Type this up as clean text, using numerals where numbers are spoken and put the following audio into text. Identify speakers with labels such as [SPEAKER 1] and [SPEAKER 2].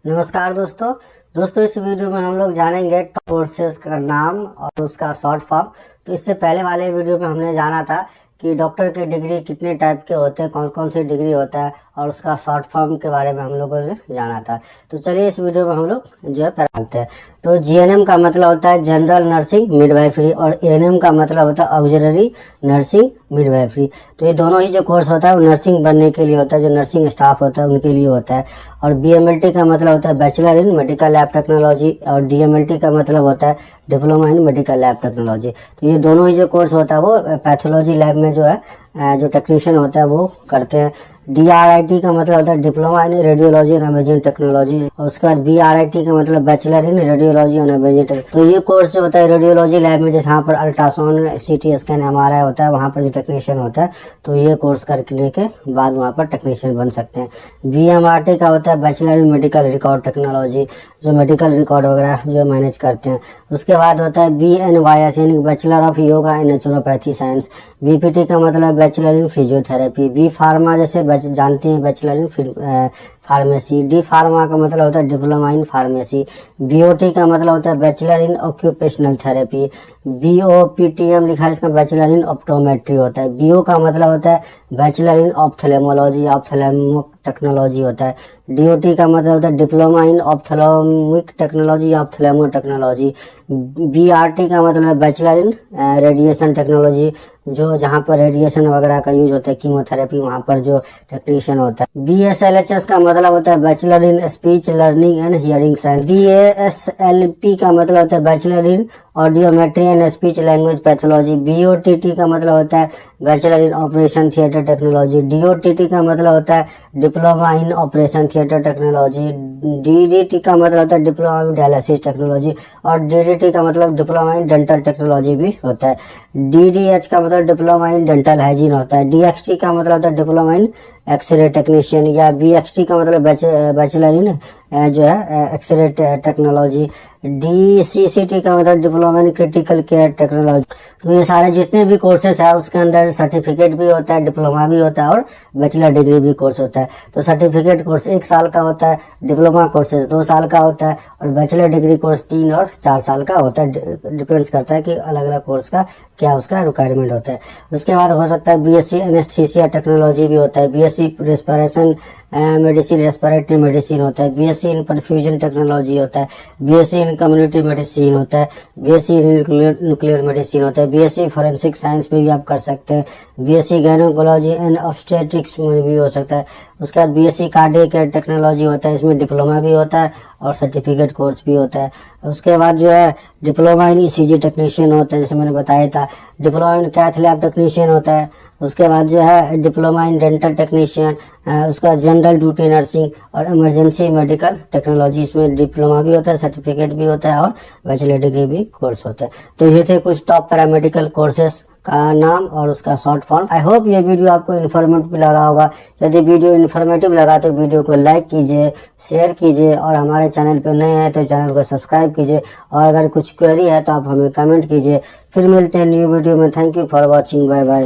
[SPEAKER 1] नमस्कार दोस्तों इस वीडियो में हम लोग जानेंगे कोर्सेज का नाम और उसका शॉर्ट फॉर्म। तो इससे पहले वाले वीडियो में हमने जाना था कि डॉक्टर के डिग्री कितने टाइप के होते हैं, कौन कौन सी डिग्री होता है और उसका शॉर्ट फॉर्म के बारे में हम लोगों ने जाना था। तो चलिए इस वीडियो में हम लोग जो है पढ़ाते हैं। तो जीएनएम का मतलब होता है जनरल नर्सिंग मिडवाइफरी और एएनएम का मतलब होता है ऑक्सिलरी नर्सिंग मिडवाइफरी। तो ये दोनों ही जो कोर्स होता है वो नर्सिंग बनने के लिए होता है, जो नर्सिंग स्टाफ होता है उनके लिए होता है। और बीएमएलटी का मतलब होता है बैचलर इन मेडिकल लैब टेक्नोलॉजी और डीएमएलटी का मतलब होता है डिप्लोमा इन मेडिकल लैब टेक्नोलॉजी। तो ये दोनों ही जो कोर्स होता है वो पैथोलॉजी लैब में जो है जो टेक्नीशियन होता है वो करते हैं। डीआरआईटी का मतलब होता है diploma in radiology and imaging technology और उसके बाद बीआरआईटी का मतलब bachelor in radiology and imaging technology. तो ये कोर्स जो होता है रेडियोलॉजी लैब में, जैसे यहाँ पर अल्ट्रासाउंड, सीटी स्कैन, एमआरआई होता है, वहाँ पर जो टेक्नीशियन होता है तो ये कोर्स करने के बाद वहाँ पर टेक्नीशियन बन सकते हैं। बीएमआरटी का होता है बैचलर इन मेडिकल रिकॉर्ड टेक्नोलॉजी, जो मेडिकल रिकॉर्ड वगैरह जो मैनेज करते हैं। उसके बाद होता है बीएनवाईएस यानी bachelor of yoga and naturopathy science. BPT का मतलब bachelor in physiotherapy. B pharma जैसे जानते हैं bachelor in pharmacy. D pharma का मतलब होता है डिप्लोमा इन फार्मेसी। बीओटी का मतलब होता है बैचलर इन ऑक्यूपेशनल थेरेपी। बीओपीटीएम लिखा है, इसका बैचलर इन ऑप्टोमेट्री होता है। बीओ का मतलब होता है bachelor in ophthalmology, ophthalmic technology होता है। डीओटी का मतलब होता है diploma in ophthalmic technology, ophthalmo technology. BRT का मतलब है बैचलर इन रेडिएशन टेक्नोलॉजी, जो जहाँ पर रेडिएशन वगैरह का यूज होता है, कीमोथेरेपी, वहाँ पर जो टेक्नीशियन होता है। बीएसएलएचएस का मतलब होता है bachelor in speech learning and hearing science. BSLP का मतलब होता है bachelor in audiometry and speech language pathology. BOTT का मतलब होता है bachelor in operation theatre technology. DOTT का मतलब होता है diploma in operation theatre technology. DDT का मतलब होता है डिप्लोमा इन डायलिसिस टेक्नोलॉजी और डीडीटी का मतलब डिप्लोमा इन डेंटल टेक्नोलॉजी भी होता है। डीडीएच का मतलब डिप्लोमा इन डेंटल हाइजीन होता है। डीएक्सटी का मतलब होता है डिप्लोमा इन एक्सरे टेक्नीशियन या बीएक्सटी का मतलब बैचलर इन जो है एक्सरे टेक्नोलॉजी। डीसीसीटी का मतलब diploma in critical care technology. तो ये सारे जितने भी कोर्सेस है उसके अंदर सर्टिफिकेट भी होता है, डिप्लोमा भी होता है और बैचलर डिग्री भी कोर्स होता है। तो सर्टिफिकेट कोर्स 1 साल का होता है, डिप्लोमा कोर्सेज 2 साल का होता है और बैचलर डिग्री कोर्स 3 और 4 साल का होता है। डिपेंड्स करता है कि अलग अलग कोर्स का क्या उसका रिक्वायरमेंट होता है। उसके बाद हो सकता है बीएससी एनेस्थीसिया टेक्नोलॉजी भी होता है, BSc respiration medicine, respiratory medicine होता है, बीएससी इन परफ्यूजन टेक्नोलॉजी होता है, बीएससी इन कम्युनिटी मेडिसिन होता है, बीएससी इन न्यूक्लियर मेडिसिन होता है, बीएससी फॉरेंसिक साइंस में भी आप कर सकते हैं, बीएससी गायनोकोलॉजी एंड ऑब्स्टेट्रिक्स में भी हो सकता है। उसके बाद बीएससी कार्डियक केयर टेक्नोलॉजी होता है, इसमें डिप्लोमा भी होता है और सर्टिफिकेट कोर्स भी होता है। उसके बाद जो है डिप्लोमा इन ईसीजी टेक्नीशियन होता है, जैसे मैंने बताया था। Diploma in cath lab technician होता है। उसके बाद जो है डिप्लोमा इन डेंटल टेक्नीशियन, उसका जनरल ड्यूटी नर्सिंग और इमरजेंसी मेडिकल टेक्नोलॉजी, इसमें डिप्लोमा भी होता है, सर्टिफिकेट भी होता है और बैचलर डिग्री भी कोर्स होता है। तो ये थे कुछ टॉप पैरामेडिकल कोर्सेस का नाम और उसका शॉर्ट फॉर्म। आई होप ये वीडियो आपको इन्फॉर्मेटिव लगा होगा। यदि वीडियो इन्फॉर्मेटिव लगा तो वीडियो को लाइक कीजिए, शेयर कीजिए और हमारे चैनल पर नए हैं तो चैनल को सब्सक्राइब कीजिए। और अगर कुछ क्वेरी है तो आप हमें कमेंट कीजिए। फिर मिलते हैं न्यू वीडियो में। Thank you for watching. Bye bye.